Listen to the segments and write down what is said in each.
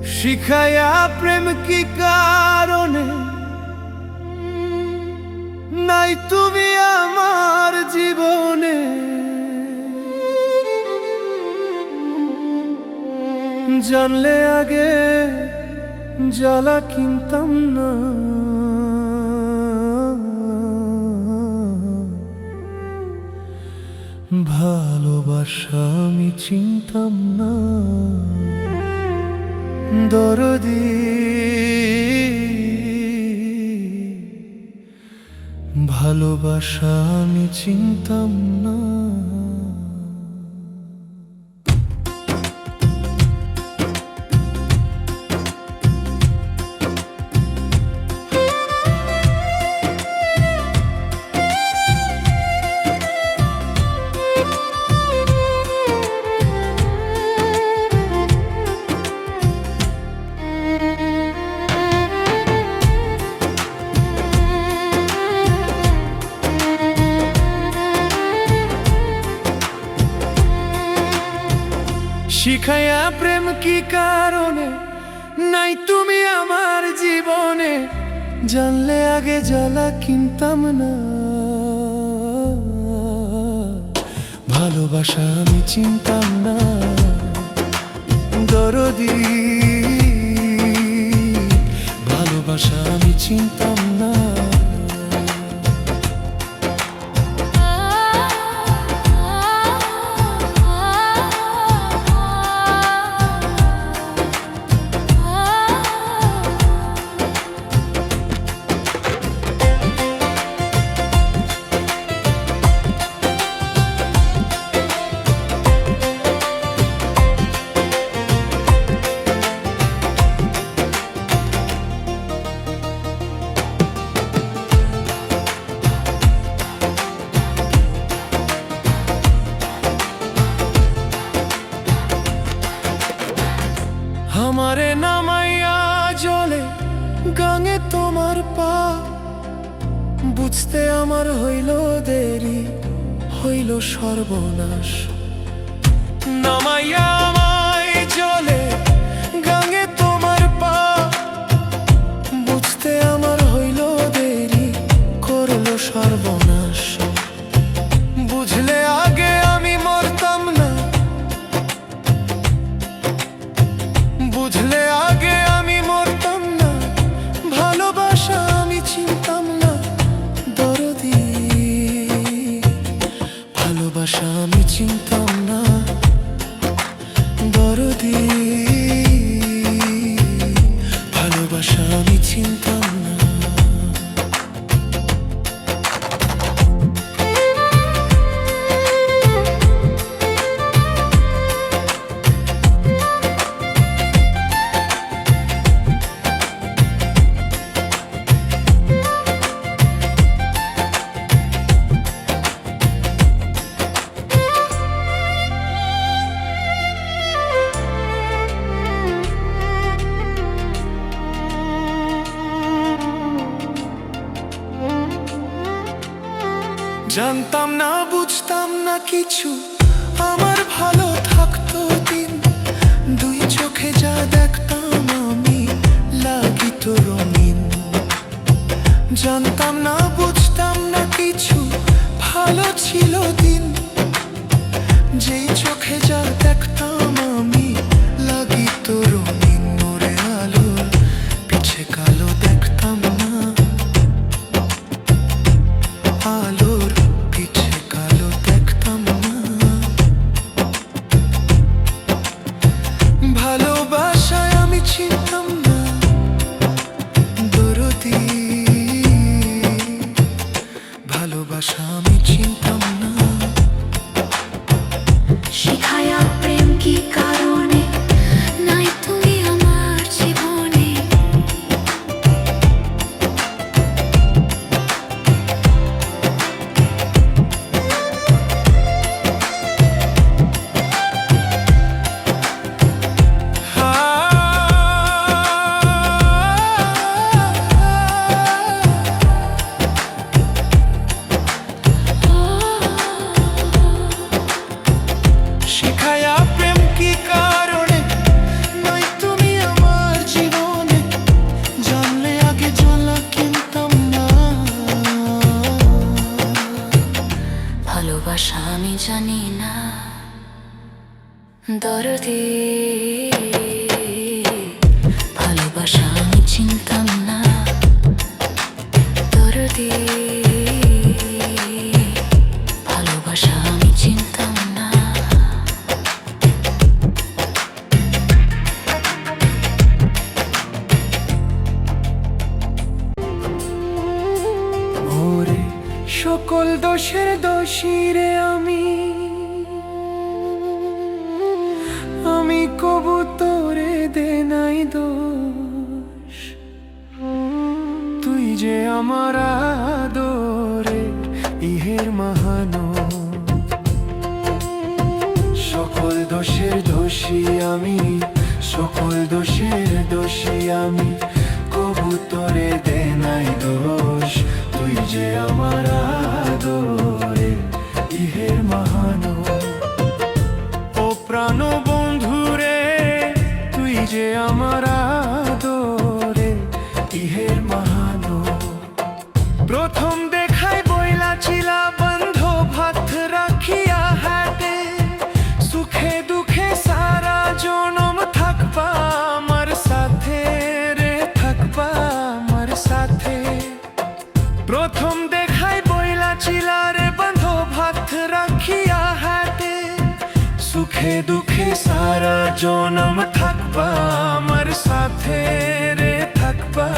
শিখায়া প্রেম কি কারণে নাই তুমি আমার জীবনে, জানলে আগে জ্বালা কিনতাম না। ভালোবাসা আমি চিনতাম না, দরদি ভালোবাসা আমি চিনতাম না। শিখায়া প্রেম কি কারণে নাই তুমি আমার জীবনে, জানলে আগে জ্বালা কিনতাম না। ভালোবাসা আমি চিনতাম না, দরদি ভালোবাসা আমি চিনতাম না। আমারে নামাইয়া জলে গাঙে তোমার পা, বুঝতে আমার হইল দেরি, হইল সর্বনাশ। নামাইয়া আমায় জলে গাঙে তোমার পা, বুঝতে আমার হইল দেরি, করল সর্বনাশ। বুঝলে আগে আমি মরতাম না, বুঝলে আগে আমি মরতাম না। ভালোবাসা আমি চিনতাম না, দরদি ভালোবাসা আমি চিনতাম না, দরদি ভালোবাসা আমি চিনতাম না। জানতাম না বুঝতাম না কিছু, আমার ভালো থাকতো দিন। দুই চোখে যা দেখতাম আমি লাগিত রঙিন। জানতাম না বুঝতাম না কিছু, ভালো ছিল দিন। যেই চোখে যা দেখতাম আমি লাগিত রঙিন। মোরে আলো পিছে কালো দেখতাম না, আলোর পিছে কালো দেখতাম না। ভালোবাসায় আমি চিনতাম না, দরদি দোষের দোষী রে আমি কবু তোরে দে নাই দোষ, তুই যে আমার আদরের ইহের মাহানো। সকল দোষের দোষী আমি, সকল দোষের দোষী আমি, কবু তোরে দে নাই দোষ, তুই যে আমার আদরের ইহের মাহানো। ও প্রাণ বন্ধু রে, তুই যে আমার আদরের ইহের মাহানো। প্রথম দেখায় বইলা চিলা বন্ধ ভাত রাখিয়া হাতে, সুখে দুঃখে সারা জনম থাকবা আমার সাথে রে, থাকবা আমার সাথে। প্রথম দেখায় বইলা চিলা রে বন্ধ ভাত রাখিয়া হাতে, সুখে দুঃখে সারা জনম থাকবা আমার সাথে রে, থাকবা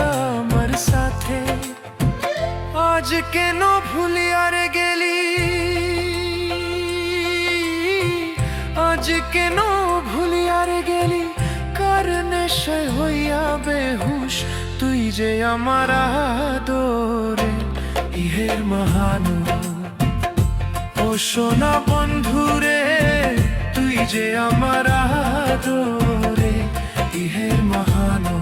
আমার সাথে। আজ কেন ভুলিয়া রে গেলি, আজ কেন ভুলিয়া রে গেলি, কার নেশায় হইয়া বেহুশ, তুই যে আমার আদরে ইহের মাহানো। ও সোনা বন্ধু রে, তুই যে আমার আদরে ইহের মাহানো।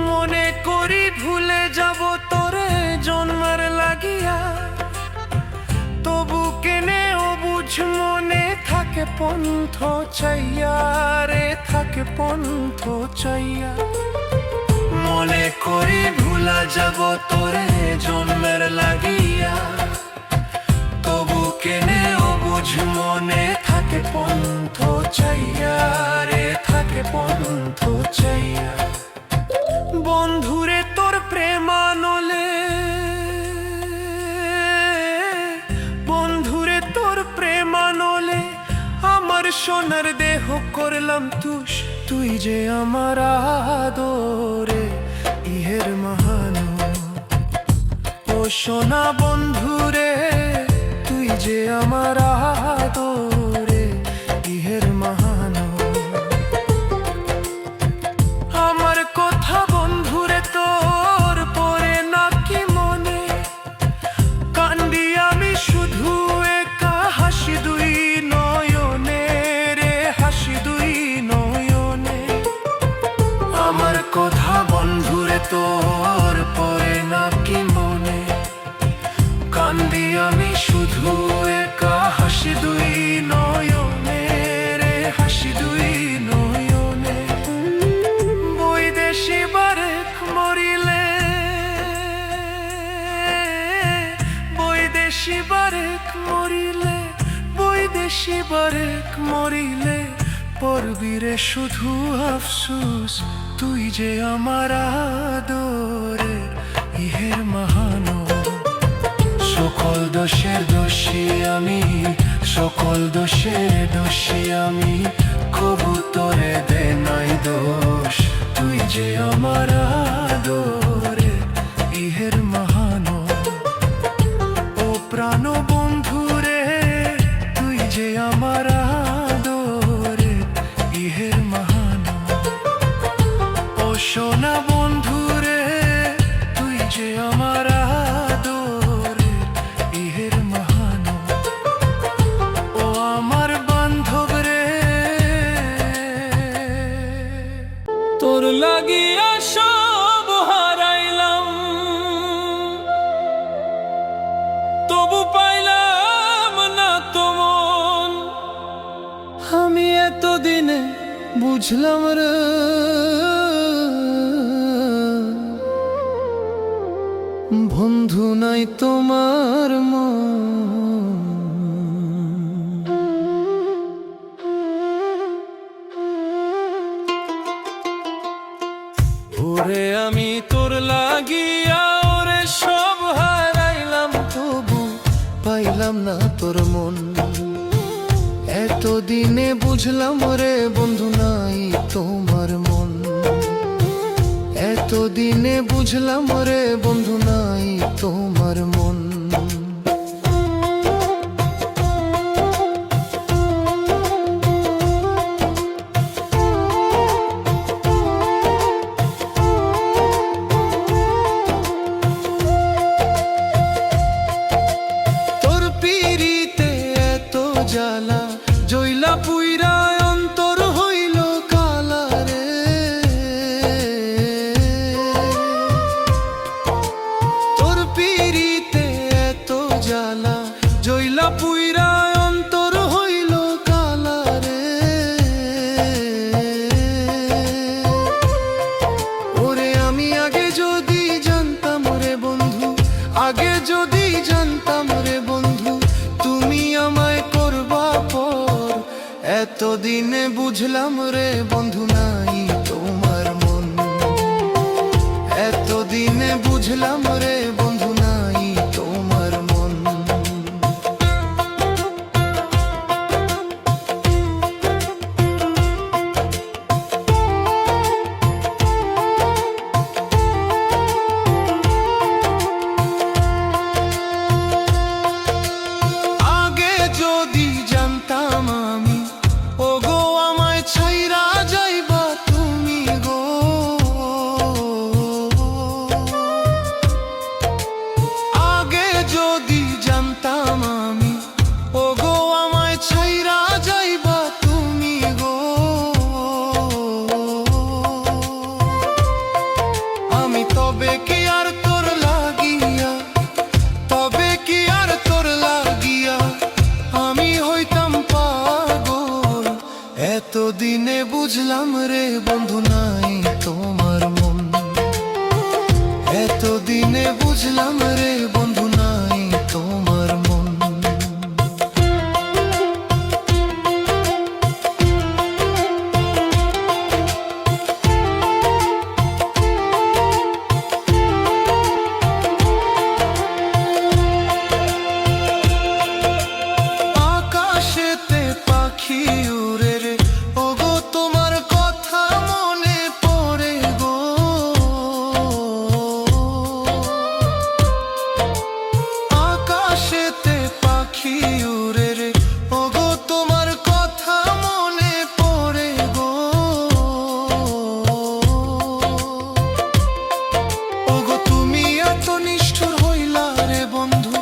মনে করি ভুলে যাব তোরে জন্মের লাগিয়া, তবু কেনে ও বুঝ মনে থাকে পন্থ চাইয়া রে, থাকে পন্থ চাইয়া। মনে করি ভুলা যাব তোরে জন্মের লাগিয়া, তবু কেনে ও বুঝ মনে থাকে পন্থ চাইয়া রে, থাকে পন্থ চাইয়া। বন্ধুরে তোর প্রেমানলে, বন্ধুরে তোর প্রেমানলে, আমার সোনার দেহ করলাম তুষ, তুই যে আমার আদরে ইহের মাহানো। ও সোনা বন্ধুরে, তুই যে আমার আদরে ইহের মাহানো। আমার কথা বন্ধুরে তোর পরে নাকি মনে, কান্দি আমি শুধু একা, হাসি দুই নয়নে রে, হাসি দুই নয়নে। আমার কথা বন্ধুরে তোর পরে নাকি মনে, কান্দি আমি শুধু একা, হাসি দুই নয়নে রে, হাসি দুই নয়নে। বৈদেশি বারেক মরিলে, বৈদেশি বারেক মরিলে, বৈদেশি বারেক মরিলে, পরবীরে শুধু আফসুস, তুই যে আমার আদরে ইহের মাহানো। সকল দোষের দোষী আমি, সকল দোষের দোষী আমি, কবু তোরে দে নাই দোষ, তুই যে আমার আদরে ইহের মাহানো। ও প্রাণ বন্ধু রে, তুই যে আমার আদরে ইহের মাহানো। ও সোনা বন্ধু রে, তুই যে আমার আদরে ইহের মাহানো। ও আমার বান্ধব রে, তোর লাগিয়া সব হারাইলাম, তবু পাইলাম না তোমন। আমি এতদিনে বুঝলাম রে, বন্ধু নাই তোমার মন। ওরে আমি তোর লাগিয়া দিনে বুঝলাম রে বন্ধু নাই তোমার মন, এত দিনে বুঝলাম রে বন্ধু নাই তোমার মন। তোর পিরিতে এত জ্বালা জইলা পুইরা অন্তর হইল কালা রে। তোর পিরিতে এত জ্বালা জইলা পুইরা অন্তর হইল কালা রে। ওরে আমি আগে যদি জানতাম রে বন্ধু, আগে যদি জানতাম রে বন্ধু তুমি আমায় করবা পর, এতদিনে বুঝলাম রে বন্ধু নাই তোমার মন, এতদিনে বুঝলাম রে বন্ধু নাই তোমার মন। আগে যদি জানতাম আমি ওগো আমায় ছাইরা যাইবা তুমি গো, আগে যদি জানতাম আমি ওগো আমায় ছাইরা যাইবা তুমি গো। আমি তবে কি আর তোর লাগিয়া, তবে কি আর তোর লাগিয়া আমি হইতাম পাগল, এতদিনে বুঝলাম রে বন্ধু নাই তোমার মন, এতদিনে বুঝলাম রে বন্ধু নাই তোমার মন। আকাশেতে পাখি উড়ে রে ওগো তোমার কথা মনে পড়ে গো। আকাশেতে পাখি উড়ে রে ওগো তোমার কথা মনে পড়ে গো। ওগো তুমি এত নিষ্ঠুর হইলা রে বন্ধু,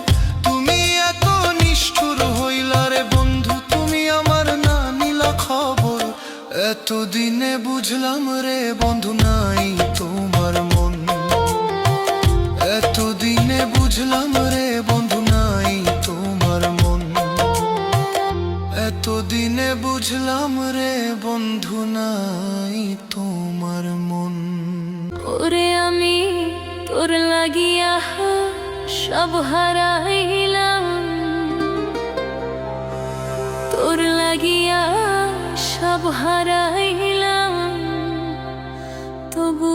তুমি এত নিষ্ঠুর হইলা রে বন্ধু তুমি আমার না নিলা খবর, এতদিনে বুঝলাম রে বন্ধু নাই তোমার মন, এতদিনে বুঝলাম রে বন্ধু নাই তোমার মন, এতদিনে বুঝলাম রে বন্ধু নাই তোমার মন। ওরে আমি তোর লাগিয়া সব হারাইলাম, তোর লাগিয়া সব হারাইলাম, তবু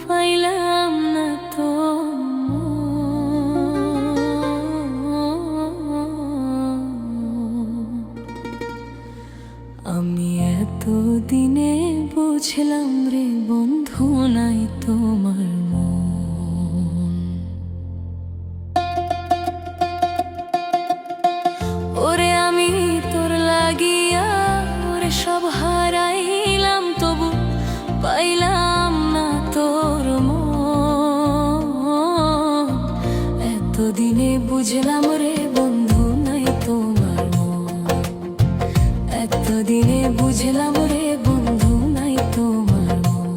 পাইলাম না তো আমি এতদিনে বুঝলাম রে বন্ধু নাই তোমার মন। ওরে আমি তোর লাগিয়া ওরে সব হারাইলাম, তবু পাইলাম না তোর মন, এতদিনে বুঝলাম রে বন্ধু নাই তোমার মন, এতদিনে বুঝলাম রে বন্ধু নাই তোমার মন।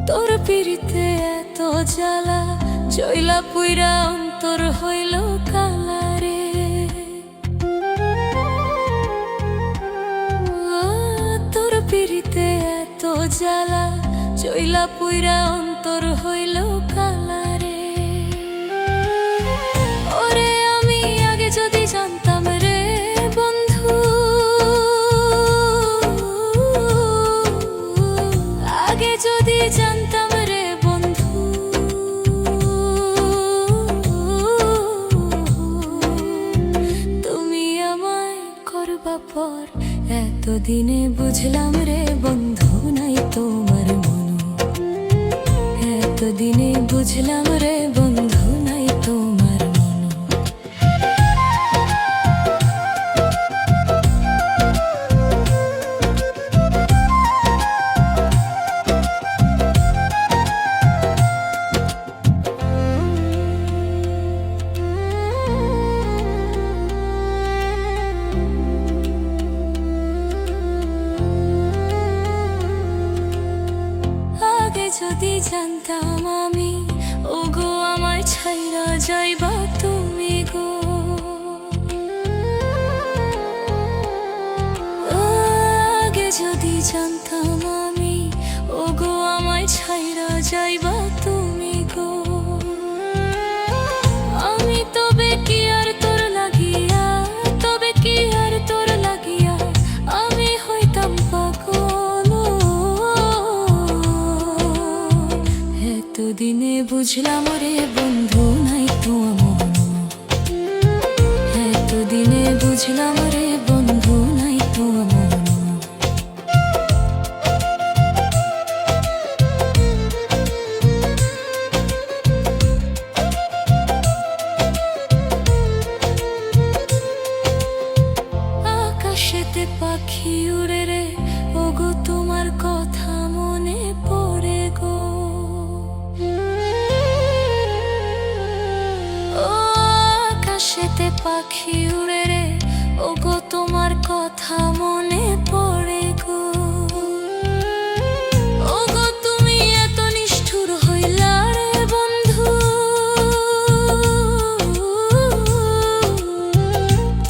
তোর পিরিতে এত জ্বালা জইলা পুইরা অন্তর হইল কালা রে। তোর পিরিতে এত জ্বালা জইলা পুইরা অন্তর হইল কালা রে। ওরে আমি আগে যদি জানতাম রে বন্ধু যদি জানতাম রে বন্ধু, তুমি আমায় করবা পর, এতদিনে বুঝলাম রে বন্ধু নাই তোমার মন, এতদিনে বুঝলাম রে বন্ধু নাই তোমার মন। আগে যদি জানতাম আমি, ওগো আমায় ছাইরা যাইবা তুমি গো, আগে যদি জানতাম আমি, ওগো আমায় ছাইরা যাইবা তুমি গো, আমি তবে কি আর তোর লাগিয়া, তবে কি আর তোর লাগিয়া আমি হইতাম পাগল। এতদিনে বুঝলাম রে বন্ধু নাই তো মন, এতদিনে বুঝলাম রে বন্ধু নাই তো মন। আকাশেতে পাখি উড়ে রে, ওগো তোমার কথা মনে পড়ে গো, ও আকাশেতে পাখি উড়ে রে, ওগো তোমার কথা মনে পড়ে গো, ওগো তুমি এত নিষ্ঠুর হইলা রে বন্ধু,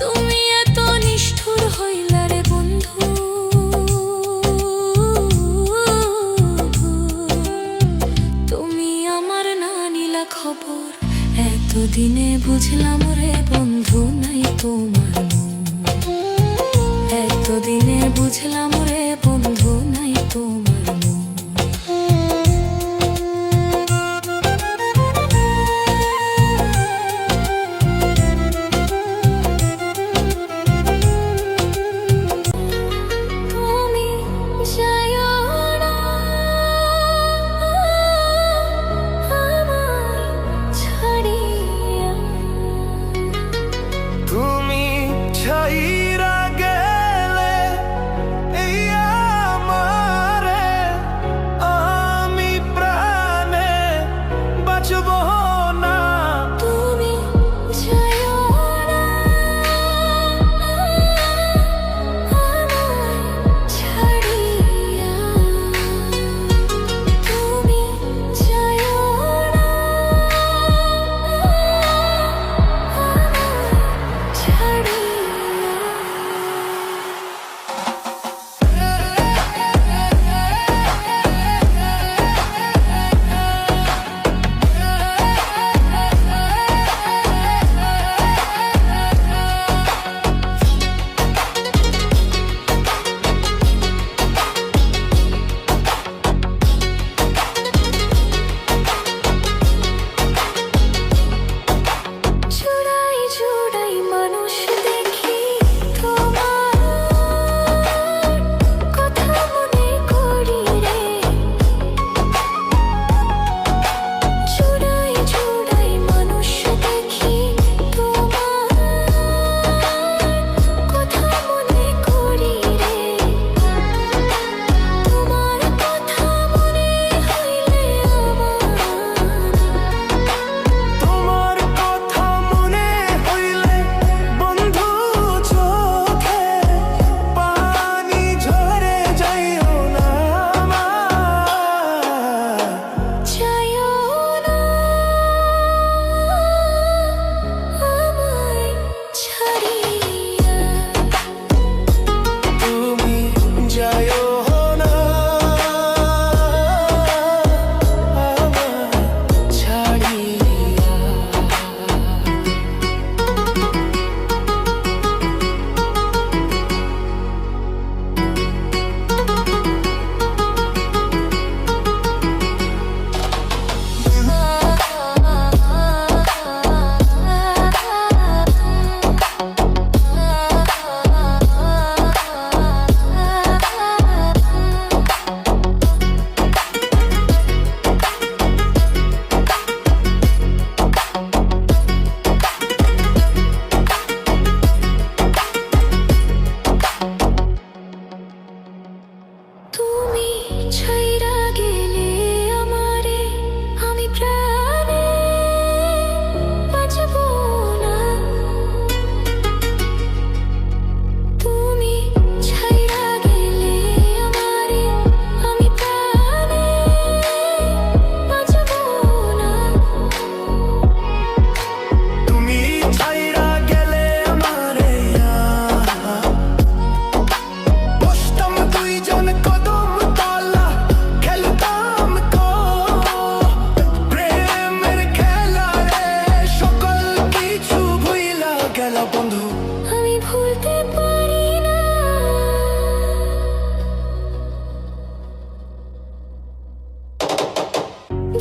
তুমি এত নিষ্ঠুর হইলা রে বন্ধু, তুমি আমার না নিলা খবর, এতদিনে বুঝলাম রে বন্ধু নাই তোমার মন, এতদিনে বুঝলাম রে বন্ধু নাই তোমার মন। তুমি যাইও না আমায় ছাড়িয়া, তুমি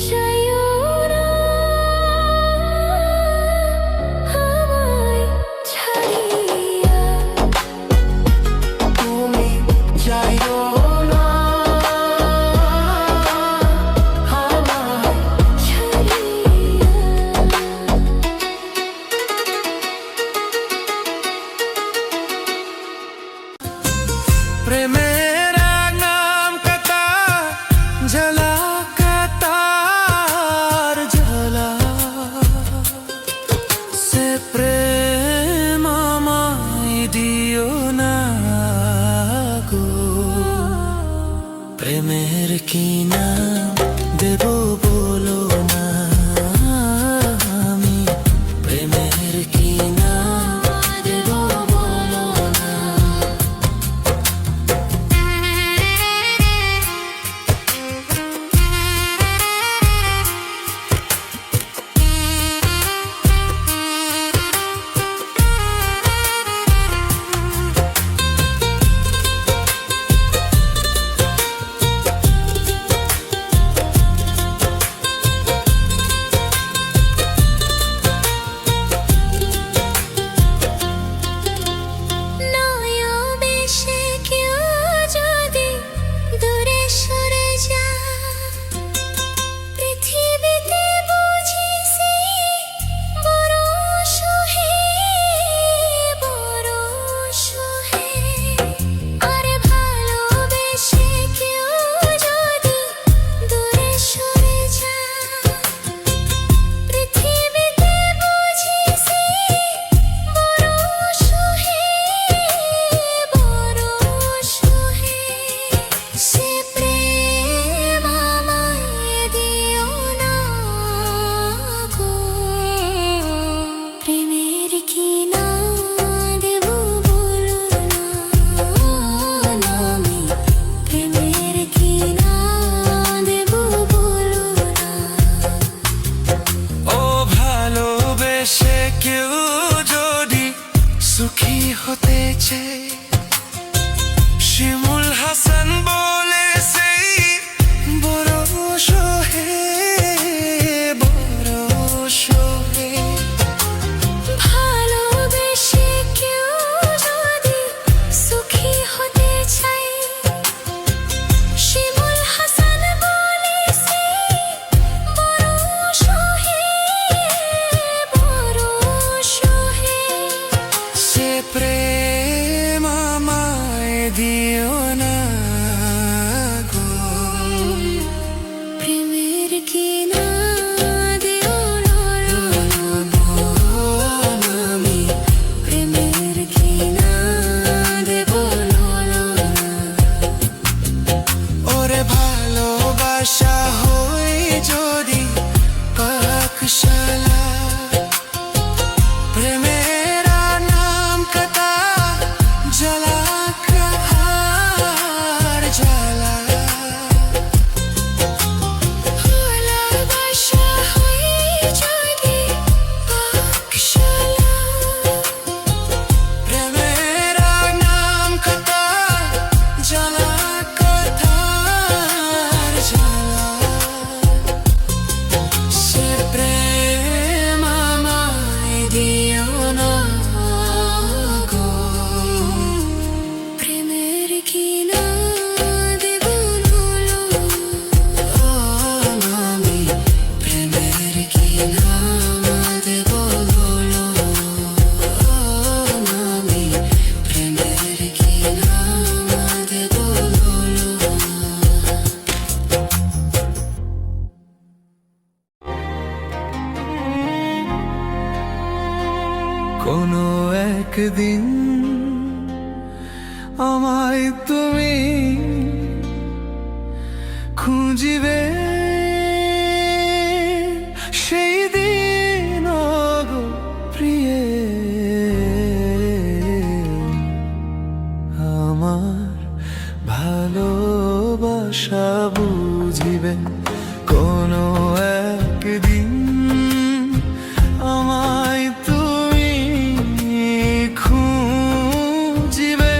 যাইও না আমায় ছাড়িয়া, তুমি যাইও না আমায় ছাড়িয়া। प्रेमेर नाम कता जला कतार जला से प्रेम আমায় দিও না গো প্রেমের কি নাম দেব বলো না আমি প্রেমের কি নাম দেব বলো না নয়া বেশে কেউ যদি দূরে সরে যায়, পৃথিবীতে বুঝি সে বড় সহে, বড় সহে। আর ভালোবেসে কেউ যদি দূরে সরে যায়, পৃথিবীতে বুঝি সে বড় সহে, বড় সহে। সে প্রেম আমায় দিও না গো প্রেমের কি নাম দেব বলো না আমি প্রেমের কি নাম দেব বলো না। ও ভালোবেসে কেউ যদি সুখী হতে চায়, শিমুল হাসান বলে সেই বড় সহে, বড় সহে। ভালোবেসে কেউ যদি সুখী হতে চায়, শিমুল হাসান বলে সে বড় সহে, বড় সহে। সে প্রেম আমায় দিও না গো প্রেমের কি নাম দিও আমি প্রেমের কি নাম দেব বলো না। ওরে ভালোবাসা হই যদি পাকশালা, প্রেমের নাম কতা জ্বালা কাহার জ্বালা। ভালোবাসা হই যদি পাকশালা, প্রেমের নাম কতা জ্বালা কাহার জ্বালা। সে প্রেম আমায় দিও না গো প্রেমের কি নাম দেব বলো আমি প্রেমের কি নাম দেব বলো আমি প্রেমের কি নাম দেব বলো। কোনো একদিন আমায় তুমি খুঁজিবে, সেই দিন গো প্রিয়ে আমার ভালোবাসা বুঝিবে। কোনো একদিন আমায় তুমি খুঁজিবে,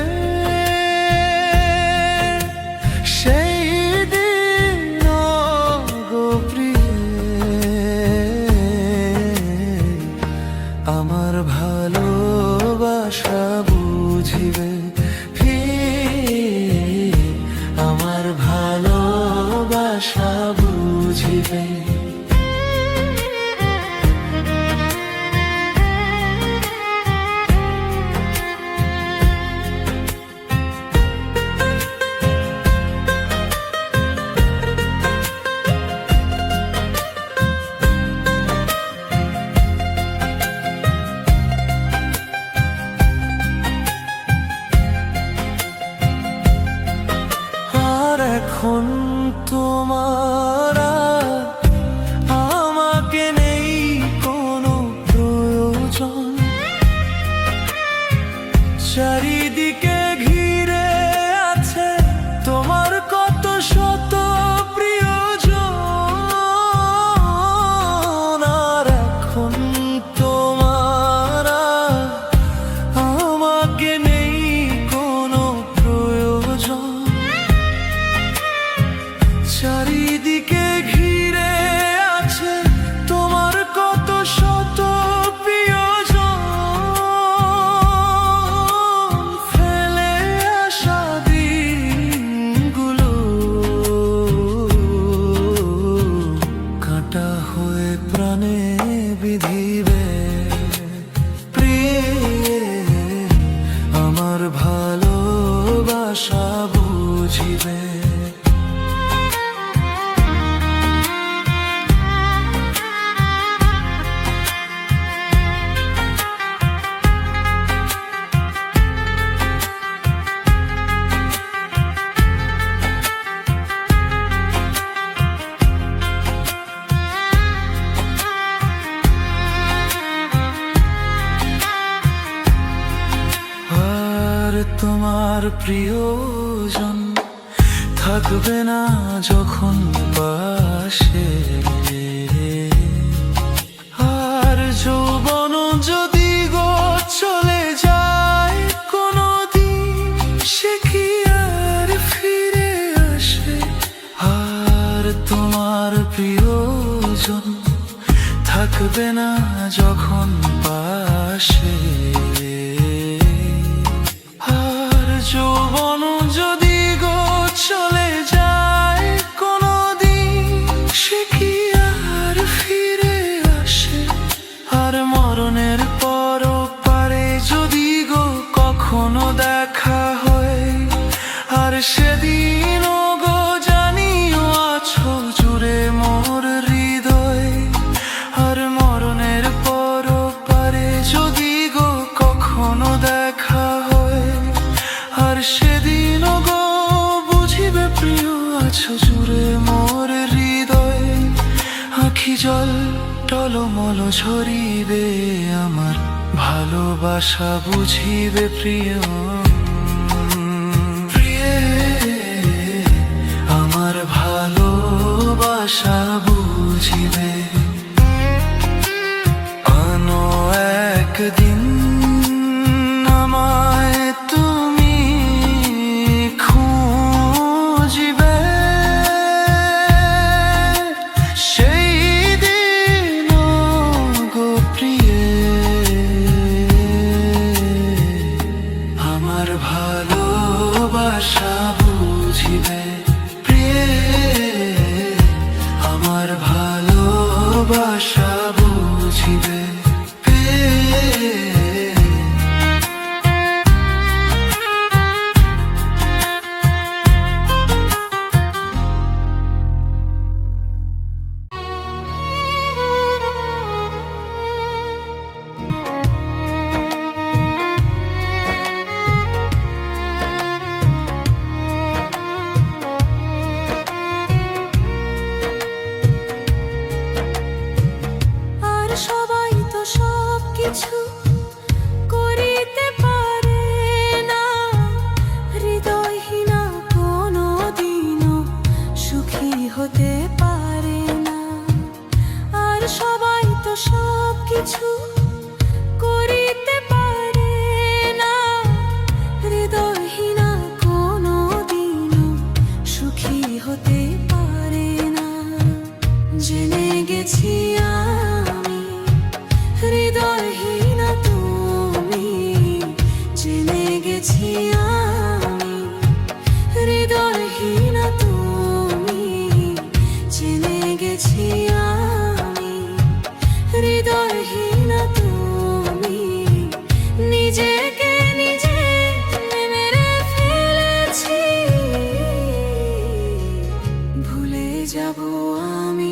সেই দিন গো প্রিয়ে ভালোবাসা বুঝিবে। এখন তোমার আর আমাকে নেই কোনো প্রয়োজন, চারিদিকে ঘিরে আছে তোমার কত শত প্রিয়জন। আর এখন তোমার আর আমাকে নেই কোনো প্রয়োজন, চারিদিকে ঘিরে আছে তোমার কত শত প্রিয়জন। ফেলে আসা দিনগুলো কাঁটা হয়ে প্রাণে বিধিবে। প্রিয়ে আমার ভালোবাসা বুঝিবে। তোমার প্রিয়জন থাকবে না যখন পাশে, আর যৌবন যদি গো চলে যায় কোনদিন, সে কি আর ফিরে আসে? আর তোমার প্রিয়জন থাকবে না যখন পাশে, যৌবন যদি গো চলে যায় কোনদিন, সে কি আর ফিরে আসে? আর মরণের পর পারে যদি গো কখনো দেখা হয়, আর সেদিন গো জানিও আছো জুড়ে মোর হৃদয়। আর মরণের পর পারে যদি গো কখনো দেখা হয়, আর সেদিন গো বুঝিবে প্রিয় আছো জুড়ে মোর হৃদয়। আখি জল টলমল ঝরিবে, আমার ভালোবাসা বুঝিবে প্রিয়। প্রিয়ে আমার ভালোবাসা বুঝিবে। আনো একদিন আমায় তুমি খুঁজিবে, সেই দিন গো প্রিয়ে আমার ভালোবাসা বুঝিবে। প্রিয়ে আমার ভালোবাসা বুঝিবে। কিছু করিতে পারে না, হৃদয়হীনা কোনো দিনও সুখী হতে পারে না। আর সবাই তো সব কিছু করিতে পারে না, হৃদয়হীনা কোনো দিনও সুখী হতে পারে না। জেনে গেছি আমি হৃদয়হীনা তুমি, জেনে গেছি আমি হৃদয়হীনা তুমি। যাব আমি।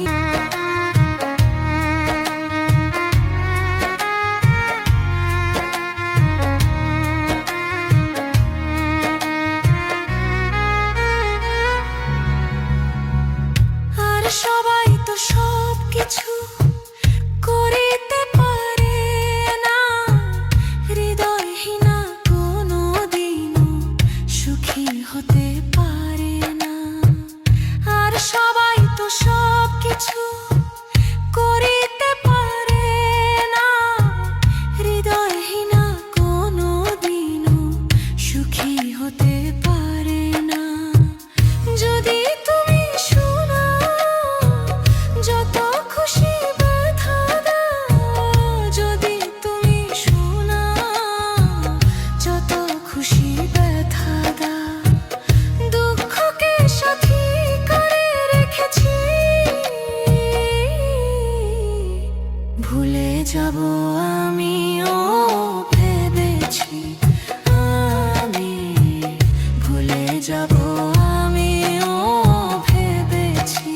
আর সবাই তো সব কিছু করিতে পারে না, হৃদয়হীনা কোনো দিনও সুখী হতে পারে না। আর সবাই তো সব কিছু করিতে পারে না, হৃদয়হীনা কোনো দিনও সুখী হতে পারে না। যদি তুমি শোনো যত খুশি ব্যথা দাও, যদি তুমি শোনো যত খুশি ব্যথা দাও, দুঃখকে সাথী করে রেখেছি, ভুলে যাব আমিও ভেবেছি, আমি ভুলে যাব আমিও ভেবেছি।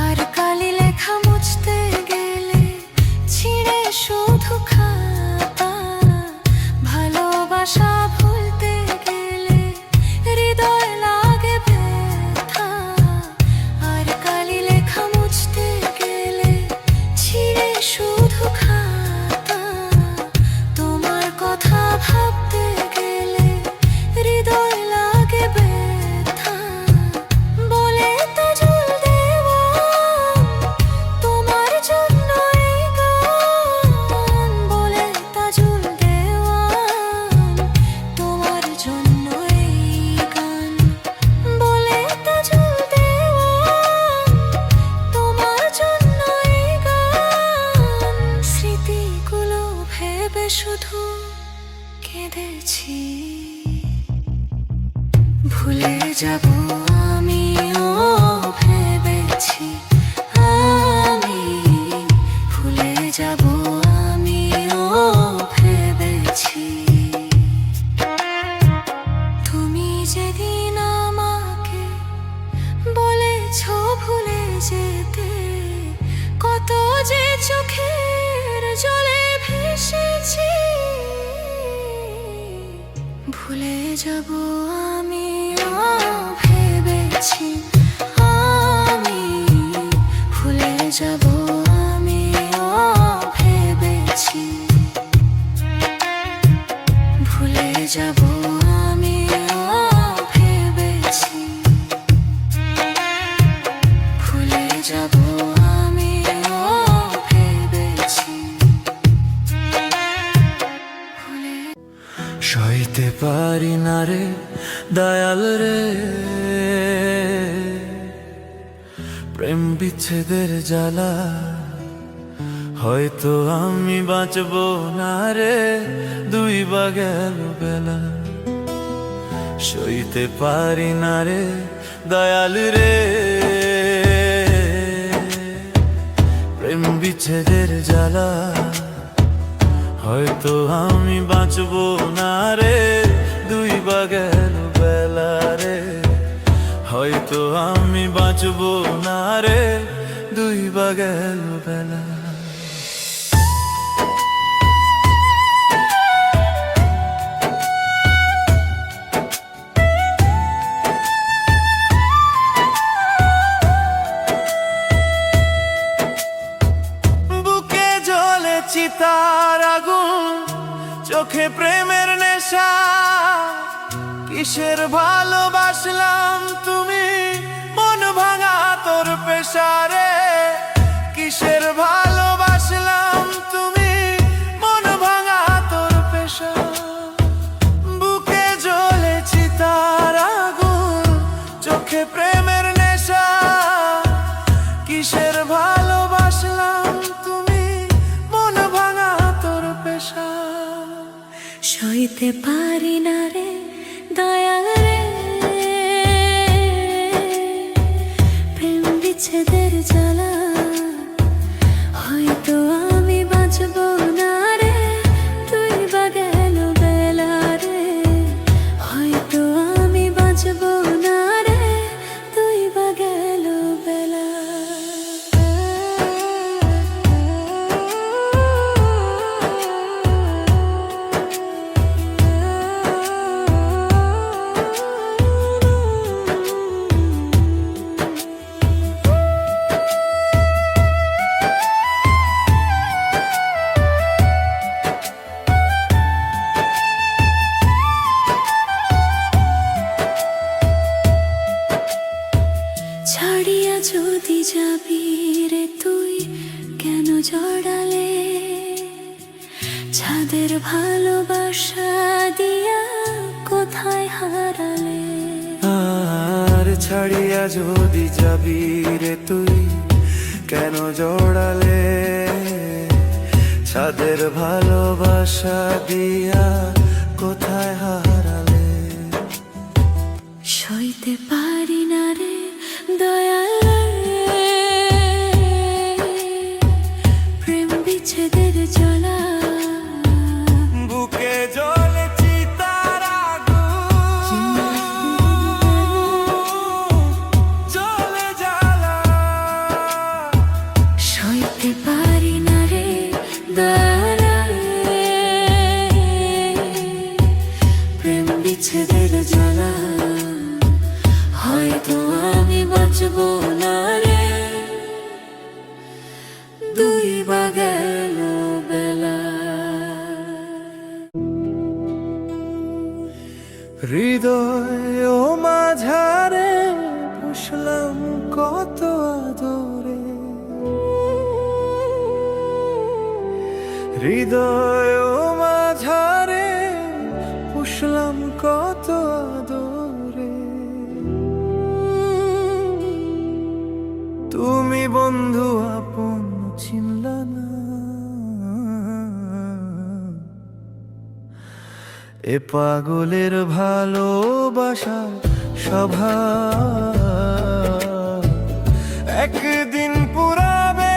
আর কালি লেখা মুছতে গেলে ছিঁড়ে শুধু খাতা, ভালোবাসা ভুলতে গেলে হৃদয় লাগে ব্যথা। আর কালি লেখা মুছতে গেলে ছিঁড়ে শুধু খাতা, তোমার কথা ভাবতে গেলে হৃদয় লাগে ব্যথা। বলে তাজুল দেওয়ান তোমার জন্য এই গান, বলে তাজুল দেওয়ান তোমার জন্য এই গান, বলে তাজুল দেওয়ান তোমার জন্য এই গান। স্মৃতিগুলো ভেবে শুধু কেঁদেছি, ভুলে যাব আমিও ভেবেছি, আমি ভুলে যাব আমিও ভেবেছি। তুমি যেদিন আমাকে বলেছ ভুলে যেতে, কত যে চোখের জলে ভেসেছি, ভুলে যাব আমিও ভেবেছি, আমি ভুলে যাব আমিও ভেবেছি, ভুলে যাব আমিও ভেবেছি, ভুলে যাব আমিও ভেবেছি, ভুলে। সইতে পারি না রে দয়াল রে, প্রেম বিচ্ছেদের জ্বালা, হয়তো আমি বাঁচব না রে দুই বা গেল বেলা। সইতে পারি না রে দয়াল রে, প্রেম বিচ্ছেদের জ্বালা, হয়তো আমি বাঁচব না রে দুই বা গেল বেলা রে, হয়তো আমি বাঁচব না রে দুই বা গেল বেলা। বুকে জ্বলে চিতার আগুন, চোখে প্রেমের নেশা, কিসের ভালোবাসলাম তুমি মন ভাঙা তোর পেশারে, কিসের ভালোবাসলাম তুমি মন ভাঙা তোর পেশা। বুকে জ্বলে চিতার আগুন, চোখে প্রেমের নেশা, কিসের ভালোবাসলাম তুমি মন ভাঙা তোর পেশা। সইতে পারি না রে দয়াল রে, বিচ্ছেদের জ্বালা হয়তো আমি বাঁচবো না রে, তুই বা গেল বেলা রে। হয়তো আমি বাঁচবো না রে, তুই বা গেল বেলা। ছাড়িয়া যদি যাবি রে তুই, কেন জড়ালে ছাদের ভালোবাসা দিয়া, কোথায় হারালে? আর ছাড়িয়া যদি যাবি রে তুই, কেন জড়ালে ছাদের ভালোবাসা দিয়া, কোথায় হারালে? সইতে পারি না রে দয়াল রে, প্রেম বিচ্ছেদের জ্বালা। বুকে জ্বলে চিতার আগুন, জ্বলে জ্বালা। সইতে পারি না রে দয়াল রে, প্রেম বিচ্ছেদের জ্বালা। হয়তো আমি বাঁচবো না রে, দুই বা গেল বেলা। হৃদয় ও মাঝারে পুষলাম কত আদরে, হৃদয় ও মাঝারে পুষলাম কত আদরে। তুমি বন্ধু আপন চিনলা না, এ পাগলের ভালোবাসার স্বভাব একদিন পুরাবে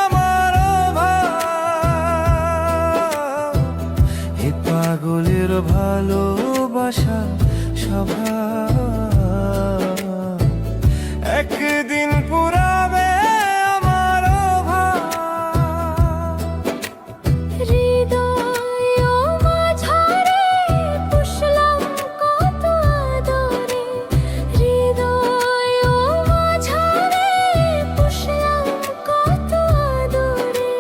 আমার অভাব। এ পাগলের ভালোবাসার স্বভাব একদিন পুরাবে আমার অভাব। হৃদয় ও মাঝারে পুষলাম কত আদরে, হৃদয় ও মাঝারে পুষলাম কত আদরে।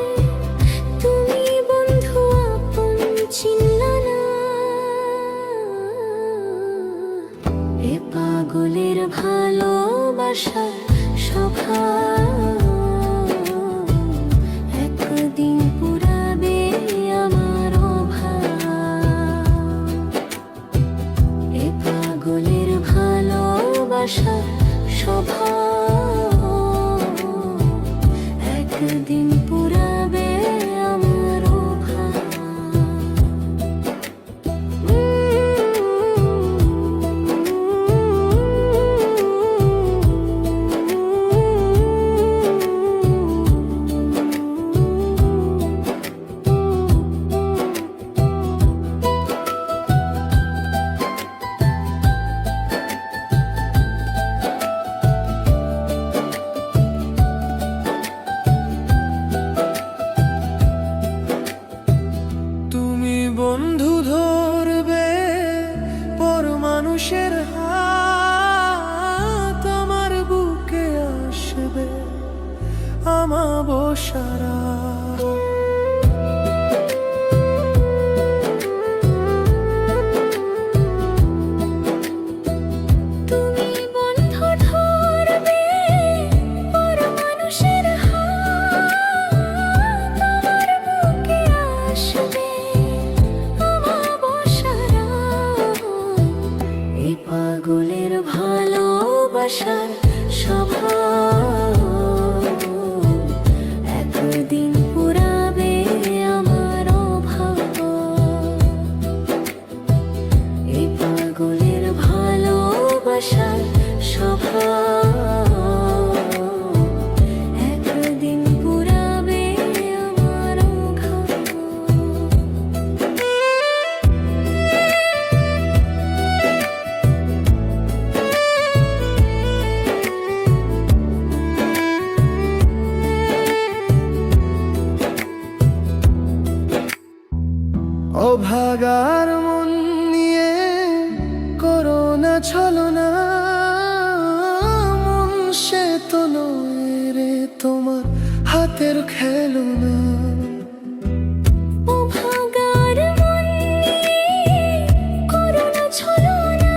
তুমি বন্ধু আপন চিনলা না, এ পাগলের ভালোবাসার স্বভাব একদিন পুরাবে আমার অভাব। এ পাগলের ভালোবাসার স্বভাব একদিন পুরাবে আমার অভাব। তুমি বন্ধু ধরবে পর মানুষের হাত, আমার বুকে আসবে আমাবস্যারা। তুমি বন্ধু ধরবে পর মানুষের হাত, আমার বুকে আসবে আমাবস্যারা। এ পাগলের ভালোবাসার স্বভাব একদিন পুরাবে আমার অভাব। এ পাগলের ভালোবাসার স্বভাব হাতের খেলনা। ও ভাগার মন নিয়ে করো না ছলনা,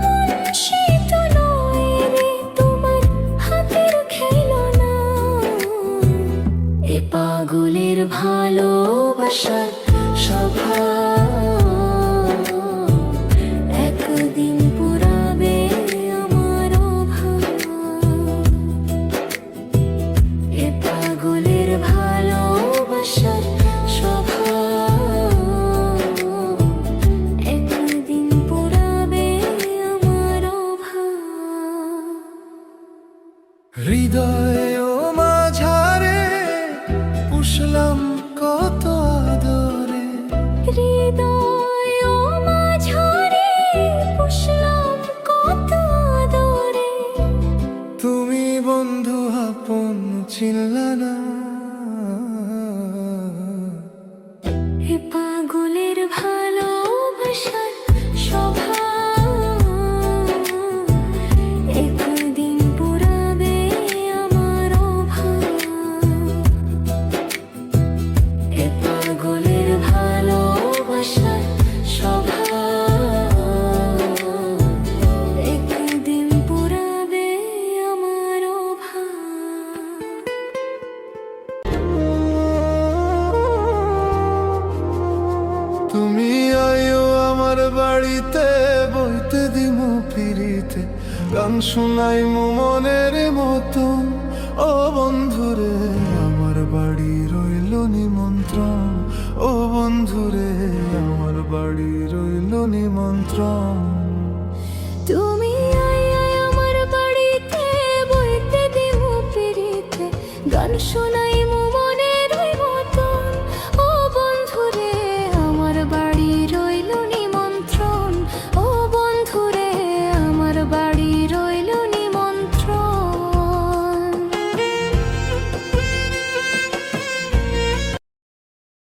মন সে তো নয় রে তোমার হাতের খেলনা। এ পাগলের ভালোবাসার স্বভাব একদিন পুরাবে আমার অভাব। এ পাগলের ভালোবাসার স্বভাব একদিন পুরাবে আমার অভাব। হৃদয় ও মাঝারে পুষলাম কত আদরে, হৃদয় ও মাঝারে পুষলাম কত আদরে। তুমি বন্ধু আপন চিনলা না। এ পাগলের ভালোবাসার স্বভাব একদিন পুরাবে আমার অভাব। এ পাগলের ভালোবাসার স্বভাব একদিন পুরাবে আমার অভাব। তুমি আইও আমার বাড়িতে, বইতে দিমু পিড়িতে, গান শুনাইমু মনের মতন। ও বন্ধুরে আমার বাড়ি রইল নিমন্ত্রণ, ও বন্ধুরে আমার বাড়ি রইল নিমন্ত্রণ। তুমি আয় আয় আমার বাড়িতে, বইতে দিব পিড়িতে, গান শোনা